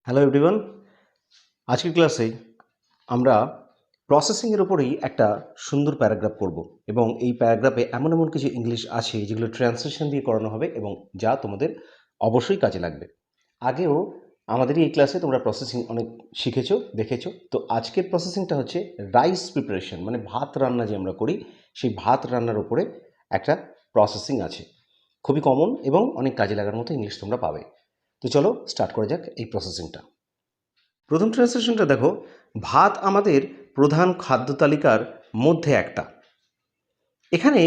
Hello everyone, আজকের ক্লাসে আমরা প্রসেসিংয়ের ওপরেই একটা সুন্দর প্যারাগ্রাফ করব এবং এই প্যারাগ্রাফে এমন এমন কিছু ইংলিশ আছে যেগুলো ট্রান্সলেশন দিয়ে করানো হবে এবং যা তোমাদের অবশ্যই কাজে লাগবে। আগেও আমাদের এই ক্লাসে তোমরা প্রসেসিং অনেক শিখেছো, দেখেছো। তো আজকের প্রসেসিংটা হচ্ছে রাইস প্রিপারেশন, মানে ভাত রান্না যে আমরা করি সেই ভাত রান্নার উপরে একটা প্রসেসিং আছে। খুবই কমন এবং অনেক কাজে লাগার মতো ইংলিশ তোমরা পাবে। তো চলো স্টার্ট করা যাক এই প্রসেসিংটা। প্রথম ট্রান্সলেশনটা দেখো, ভাত আমাদের প্রধান খাদ্য তালিকার মধ্যে একটা। এখানে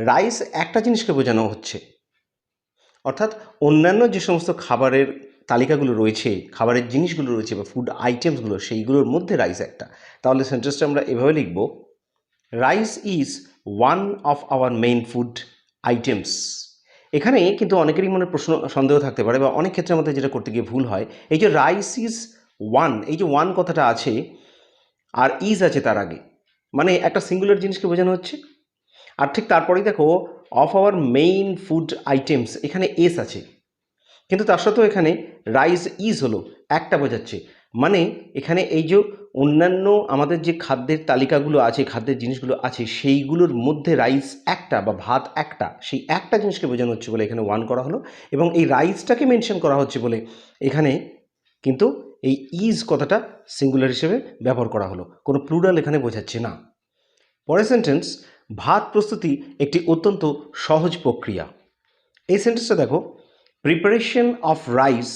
রাইস একটা জিনিসকে বোঝানো হচ্ছে, অর্থাৎ অন্যান্য যে সমস্ত খাবারের তালিকাগুলো রয়েছে, খাবারের জিনিসগুলো রয়েছে বা ফুড আইটেমসগুলো, সেইগুলোর মধ্যে রাইস একটা। তাহলে সেন্টেন্সটা আমরা এভাবে লিখব, rice is one of our main food items. এখানে কিন্তু অনেকেরই মনে প্রশ্ন সন্দেহ থাকতে পারে বা অনেক ক্ষেত্রে আমাদের যেটা করতে গিয়ে ভুল হয়, এই যে রাইস ইজ ওয়ান, এই যে ওয়ান কথাটা আছে আর ইজ আছে তার আগে, মানে একটা সিঙ্গুলার জিনিসকে বোঝানো হচ্ছে। আর ঠিক তারপরেই দেখো of our main food items, এখানে এস আছে, কিন্তু তার সাথেও এখানে রাইস ইজ হলো একটা বোঝাচ্ছে। মানে এখানে এই যে অন্যান্য আমাদের যে খাদ্যের তালিকাগুলো আছে, খাদ্যের জিনিসগুলো আছে, সেইগুলোর মধ্যে রাইস একটা বা ভাত একটা, সেই একটা জিনিসকে বোঝানো হচ্ছে বলে এখানে ওয়ান করা হলো। এবং এই রাইসটাকে মেনশন করা হচ্ছে বলে এখানে কিন্তু এই ইজ কথাটা সিঙ্গুলার হিসেবে ব্যবহার করা হলো, কোনো প্লুরাল এখানে বোঝাচ্ছে না। পরের সেন্টেন্স, ভাত প্রস্তুতি একটি অত্যন্ত সহজ প্রক্রিয়া। এই সেন্টেন্সটা দেখো, preparation of rice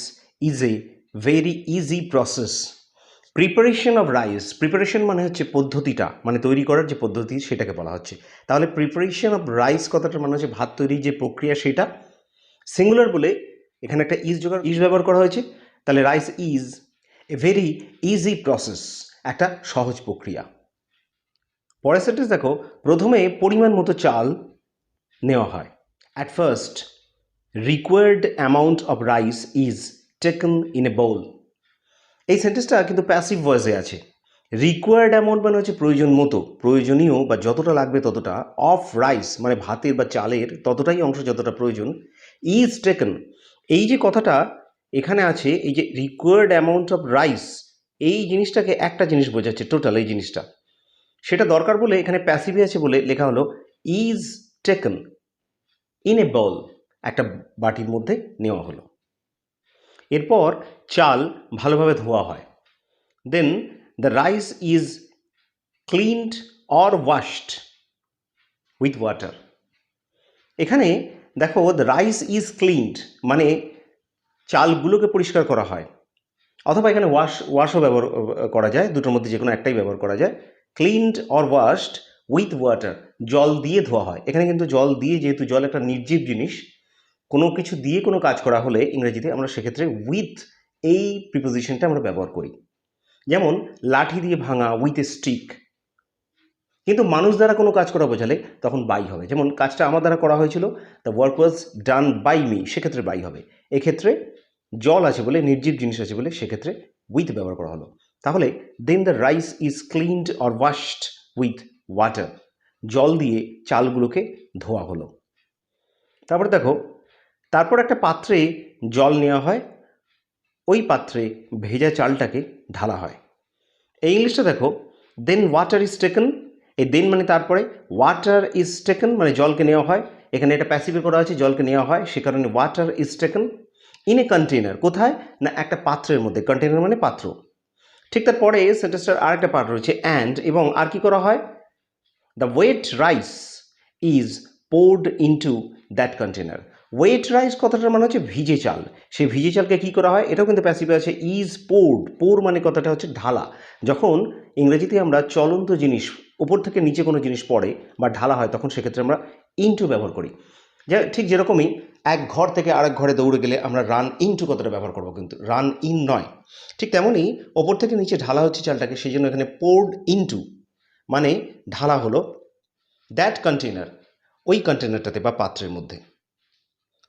is a very easy process. Preparation of rice, preparation মানে হচ্ছে পদ্ধতিটা, মানে তৈরি করার যে পদ্ধতি সেটাকে বলা হচ্ছে। তাহলে প্রিপারেশন অফ রাইস কথাটার মানে হচ্ছে ভাত তৈরির যে প্রক্রিয়া সেটা। সিঙ্গুলার বলে এখানে একটা ইজ ব্যবহার করা হয়েছে। তাহলে rice is a very easy process, একটা সহজ প্রক্রিয়া। পরের সেন্টেন্স দেখো, প্রথমে পরিমাণ মতো চাল নেওয়া হয়। At first required amount of rice is taken in a bowl. এই সেন্টেন্সটা কিন্তু প্যাসিভ ভয়েসে আছে। রিকোয়ার্ড অ্যামাউন্ট মানে হচ্ছে প্রয়োজন মতো, প্রয়োজনীয় বা যতটা লাগবে ততটা, অফ রাইস মানে ভাতের বা চালের ততটাই অংশ যতটা প্রয়োজন, ইজ টেকেন, এই যে কথাটা এখানে আছে, এই যে রিকোয়ার্ড অ্যামাউন্ট অফ রাইস, এই জিনিসটাকে একটা জিনিস বোঝাচ্ছে, টোটাল এই জিনিসটা, সেটা দরকার বলে এখানে প্যাসিভে আছে বলে লেখা হলো ইজ টেকেন ইন এ বোল, একটা বাটির মধ্যে নেওয়া হলো। এরপর চাল ভালোভাবে ধোয়া হয়। Then the rice is cleaned or washed with water. এখানে দেখো, দ্য রাইস ইজ ক্লিনড মানে চালগুলোকে পরিষ্কার করা হয়, অথবা এখানে ওয়াশও ব্যবহার করা যায়, দুটোর মধ্যে যে কোনো একটাই ব্যবহার করা যায়। Cleaned or washed with water, জল দিয়ে ধোয়া হয়। এখানে কিন্তু জল দিয়ে, যেহেতু জল একটা নির্জীব জিনিস, কোনো কিছু দিয়ে কোনো কাজ করা হলে ইংরেজিতে আমরা সেক্ষেত্রে উইথ এই প্রিপোজিশনটা আমরা ব্যবহার করি। যেমন লাঠি দিয়ে ভাঙা, উইথ এ স্টিক। কিন্তু মানুষ দ্বারা কোনো কাজ করা বোঝালে তখন বাই হবে। যেমন কাজটা আমার দ্বারা করা হয়েছিল, the work was done by me, সেক্ষেত্রে বাই হবে। এক্ষেত্রে জল আছে বলে, নির্জীব জিনিস আছে বলে সেক্ষেত্রে উইথ ব্যবহার করা হলো। তাহলে then the rice is cleaned or washed with water, জল দিয়ে চালগুলোকে ধোয়া হলো। তারপরে দেখো, তারপর একটা পাত্রে জল নেওয়া হয়, ওই পাত্রে ভেজা চালটাকে ঢালা হয়। এই ইংলিশটা দেখো, দেন ওয়াটার ইজ টেকেন, এই দেন মানে তারপরে, ওয়াটার ইজ টেকেন মানে জলকে নেওয়া হয়। এখানে এটা প্যাসিভে করা হয়েছে, জলকে নেওয়া হয়, সে কারণে water is taken in A container. কোথায় না, একটা পাত্রের মধ্যে, কন্টেনার মানে পাত্র। ঠিক তারপরে সেন্টেন্সটার আরেকটা পার্ট রয়েছে অ্যান্ড, এবং আর কি করা হয়, the wet rice is poured into that container. Wet rice কথাটার মানে হচ্ছে ভিজে চাল, সেই ভিজে চালকে কী করা হয়, এটাও কিন্তু প্যাসিভে আছে, ইজ পোর্ড। পোর মানে কথাটা হচ্ছে ঢালা। যখন ইংরেজিতে আমরা চলন্ত জিনিস, উপর থেকে নিচে কোনো জিনিস পড়ে বা ঢালা হয়, তখন সেক্ষেত্রে আমরা ইনটু ব্যবহার করি। যা ঠিক যেরকমই এক ঘর থেকে আরেক ঘরে দৌড়ে গেলে আমরা রান ইনটু কথাটা ব্যবহার করবো, কিন্তু রান ইন নয়। ঠিক তেমনই ওপর থেকে নিচে ঢালা হচ্ছে চালটাকে, সেই জন্য এখানে পোর্ড ইনটু মানে ঢালা হলো দ্যাট কন্টেনার, ওই কন্টেনারটাতে বা পাত্রের মধ্যে।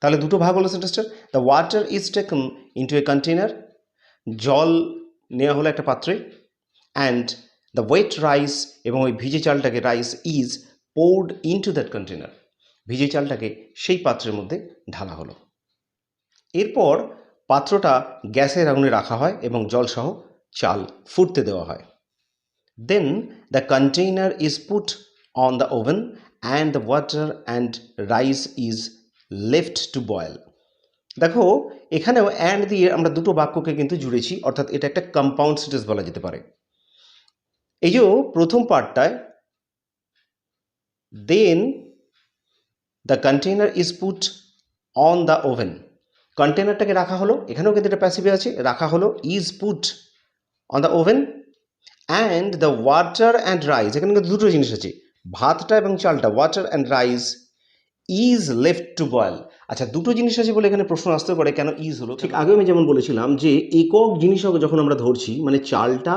তাহলে দুটো ভাগ হলো সেন্টেন্সটার, the water is taken into a container, জল নেওয়া হলো একটা পাত্রে, অ্যান্ড দ্য ওয়েট রাইস, এবং ওই ভিজে চালটাকে, rice is poured into that container, ভিজে চালটাকে সেই পাত্রের মধ্যে ঢালা হলো। এরপর পাত্রটা গ্যাসের আগুনে রাখা হয় এবং জলসহ চাল ফুটতে দেওয়া হয়। Then the container is put on the oven and the water and rice is left to boil. দেখো এখানেও অ্যান্ড দিয়ে আমরা দুটো বাক্যকে কিন্তু জুড়েছি, অর্থাৎ এটা একটা কম্পাউন্ড সেন্টেন্স বলা যেতে পারে। এই যে প্রথম পার্টটায় then the container is put on the oven, কন্টেনারটাকে রাখা হলো, এখানেও কিন্তু এটা প্যাসিভে আছে, রাখা হলো, is put on the oven and the water and rice, এখানে কিন্তু দুটো জিনিস আছে, ভাতটা এবং চালটা, water and rice is left to boil. আচ্ছা, দুটো জিনিস আছে বলে এখানে প্রশ্ন আসতে পারে কেন ইজ হলো। ঠিক আগে আমি যেমন বলেছিলাম যে একক জিনিস যখন আমরা ধরছি, মানে চালটা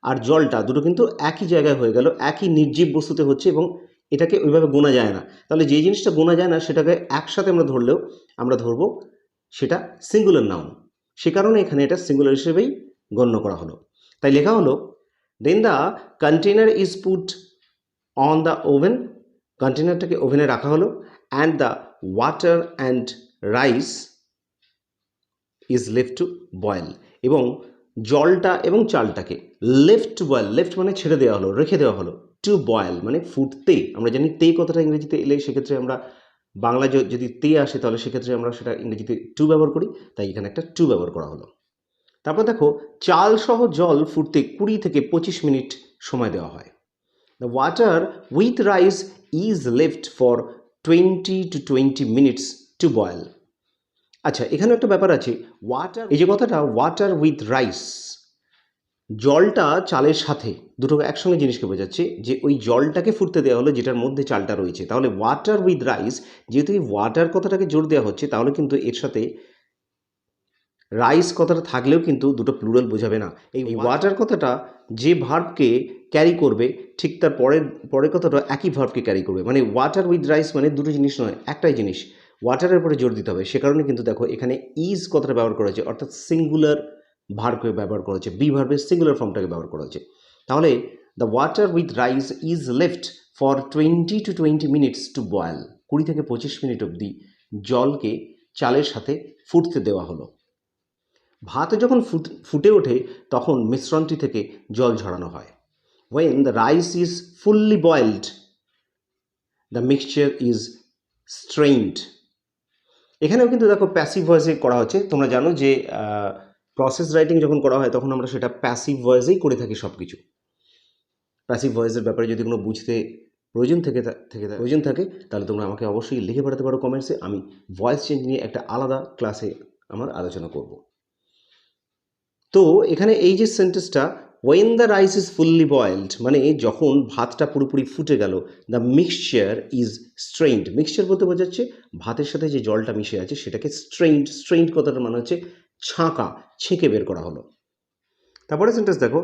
আর জলটা দুটো কিন্তু একই জায়গায় হয়ে গেল, একই নির্জীব বস্তুতে হচ্ছে এবং এটাকে ওইভাবে গোনা যায় না। তাহলে যে জিনিসটা গোনা যায় না সেটাকে একসাথে আমরা ধরলেও আমরা ধরবো সেটা সিঙ্গুলার নাউন, সে কারণে এখানে এটা সিঙ্গুলার হিসেবেই গণ্য করা হলো। তাই লেখা হলো then the container is put on the oven, কন্টেনারটাকে ওভেনে রাখা হলো, and the water and rice is left to boil, এবং জলটা এবং চালটাকে লেফট টু বয়েল, লেফট মানে ছেড়ে দেওয়া হলো, রেখে দেওয়া হলো, টু বয়েল মানে ফুটতে। আমরা জানি তে কথাটা ইংরেজিতে এলে সেক্ষেত্রে আমরা বাংলা যদি তে আসে তাহলে সেক্ষেত্রে আমরা সেটা ইংরেজিতে টু ব্যবহার করি, তাই এখানে একটা টু ব্যবহার করা হলো। তারপর দেখো চাল সহ জল ফুটতে 20 থেকে 25 মিনিট সময় দেওয়া হয়। The water with rice is left for 20 to 20 minutes to boil. আচ্ছা, এখানে একটা ব্যাপার আছে, ওয়াটার, এই যে কথাটা ওয়াটার উইথ রাইস, জলটা চালের সাথে, দুটো একসঙ্গে জিনিসকে বোঝাচ্ছে যে ওই জলটাকে ফুটতে দেওয়া হলো যেটার মধ্যে চালটা রয়েছে। তাহলে ওয়াটার উইথ রাইস, যেহেতু এই ওয়াটার কথাটাকে জোর দেওয়া হচ্ছে তাহলে কিন্তু এর সাথে রাইস কথাটা থাকলেও কিন্তু দুটো প্লুরাল বোঝাবে না। এই ওয়াটার কথাটা যে ভার্বকে ক্যারি করবে ঠিক তার পরের কথাটা একই ভার্বকে ক্যারি করবে, মানে ওয়াটার উইথ রাইস মানে দুটো জিনিস নয়, একটাই জিনিস, ওয়াটারের উপরে জোর দিতে হবে। সে কারণে কিন্তু দেখো এখানে ইজ কথাটা ব্যবহার করা হয়েছে, অর্থাৎ সিঙ্গুলার ভার্বকে ব্যবহার করা হয়েছে, বি ভার্বের সিঙ্গুলার ফর্মটাকে ব্যবহার করা হয়েছে। তাহলে the water with rice is left for 20 to 20 minutes to boil, 20 থেকে 25 মিনিট অবধি জলকে চালের সাথে ফুটতে দেওয়া হলো। ভাত যখন ফুটে ওঠে তখন মিশ্রণটি থেকে জল ঝরানো হয়। When the rice is fully boiled, the mixture is strained. এখানেও কিন্তু দেখো প্যাসিভ ভয়েসে করা হচ্ছে। তোমরা জানো যে প্রসেস রাইটিং যখন করা হয় তখন আমরা সেটা প্যাসিভ ভয়েসেই করে থাকি সব কিছু। প্যাসিভ ভয়েসের ব্যাপারে যদি কোনো বুঝতে প্রয়োজন থাকে তাহলে তোমরা আমাকে অবশ্যই লিখে পাঠাতে পারো কমেন্টসে। আমি ভয়েস চেঞ্জ নিয়ে একটা আলাদা ক্লাসে আমার আলোচনা করব। তো এখানে এই যে সেন্টেন্সটা when the rice is fully boiled, মানে যখন ভাতটা পুরোপুরি ফুটে গেল, the mixture is strained, mixture বলতে বোঝাচ্ছে ভাতের সাথে যে জলটা মিশে আছে সেটাকে স্ট্রেইনড, স্ট্রেইনড কথাটার মানে হচ্ছে ছাঁকা, ছেঁকে বের করা হলো। তারপরে সেন্টেন্স দেখো,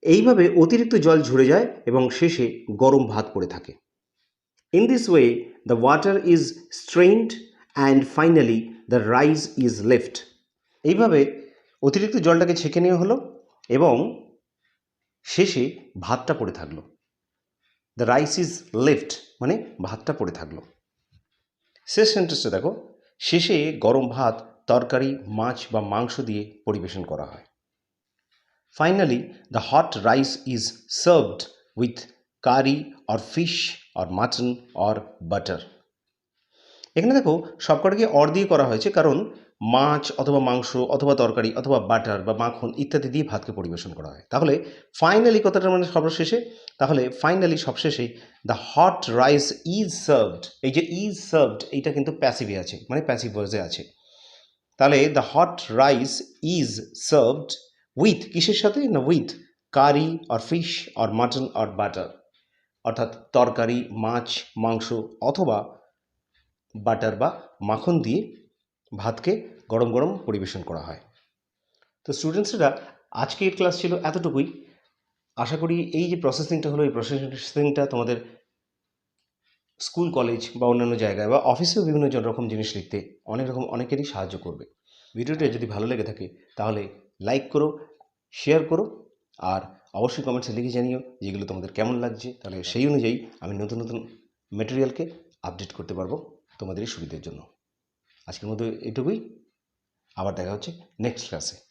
এইভাবে অতিরিক্ত জল ঝরে যায় এবং শেষে গরম ভাত পড়ে থাকে। In this way the water is strained and finally the rice is left. এইভাবে অতিরিক্ত জলটাকে ছেঁকে নেওয়া হলো এবং শেষে ভাতটা পড়ে থাকলো। দ্য রাইস ইজ লেফট মানে ভাতটা পড়ে থাকলো। শেষ সেন্টেন্সটা দেখো, শেষে গরম ভাত, তরকারি, মাছ বা মাংস দিয়ে পরিবেশন করা হয়। Finally the hot rice is served with curry or fish or mutton or butter. এখানে দেখো সবকটাকে অর দিয়ে করা হয়েছে, কারণ মাছ অথবা মাংস অথবা তরকারি অথবা বাটার বা মাখন ইত্যাদি দিয়ে ভাতকে পরিবেশন করা হয়। তাহলে ফাইনালি কথাটা মানে সর্বশেষে, তাহলে ফাইনালি সবশেষে the hot rice is served, এই যে ইজ সার্ভড এইটা কিন্তু প্যাসিভে আছে, মানে প্যাসিভ ভয়েসে আছে। তাহলে the hot rice is served with, কিসের সাথে না, with curry or fish or mutton or butter, অর্থাৎ তরকারি, মাছ, মাংস অথবা বাটার বা মাখন দিয়ে ভাতকে গরম গরম পরিবেশন করা হয়। তো স্টুডেন্টসরা আজকের ক্লাস ছিল এতটুকুই। আশা করি এই যে প্রসেসিংটা হলো, এই প্রসেসিংটা তোমাদের স্কুল, কলেজ বা অন্যান্য জায়গায় বা অফিসেও বিভিন্ন রকম জিনিস লিখতে অনেকেরই সাহায্য করবে। ভিডিওটা যদি ভালো লেগে থাকে তাহলে লাইক করো, শেয়ার করো, আর অবশ্যই কমেন্টসে লিখে জানিও যেগুলো তোমাদের কেমন লাগছে। তাহলে সেই অনুযায়ী আমি নতুন নতুন ম্যাটেরিয়ালকে আপডেট করতে পারবো তোমাদেরই সুবিধার জন্য। আজকের মতো এটুকুই। আবার দেখা হচ্ছে নেক্সট ক্লাসে।